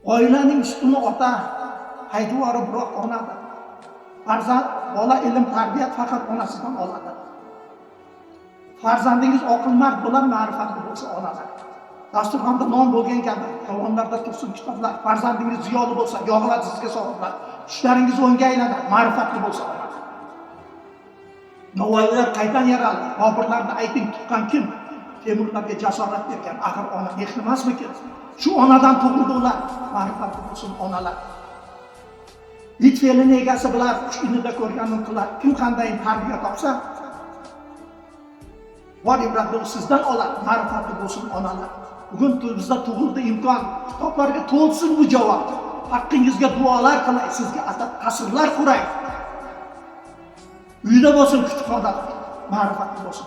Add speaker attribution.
Speaker 1: Oilaning ustuni ota, hayduvori biroq onadir. Farzand, bola ilm tarbiyat faqat onasidan oladi. Farzandingiz oqilmard bo'lar, ma'rifatli bo'lsa onadir. Dasturxonda non bo'lgan kabi, hayvonlarda tursin kitoblar. Farzandingiz ziyoli bo'lsa, yog'iladi sizga sovg'alar. Tushlaringiz o'ngga aylanar, ma'rifatli bo'lsa onadir. Navoiylar qaydan yaraldi? Boburlarni ayting, tuqqan kim? Temurlarga jasorat bergan axir ona mehr emasmikin? Shu onadan tug'ildi ular, ma'rifatli bo'lsin onalar. It fe'lini egasi bilar, qush inida ko'rganin qilar. Kim qanday tarbiya topsa, bor ibratni sizdan olar, ma'rifatli bo'lsin onalar. Bugun bizda tug'ildi imkon, kitoblarga to'lsin bu javob. Haqqingizga duolar qilay, sizga atab qasrlar quray. Uyda bo'lsin kutubxona, ma'rifatli bo'lsin.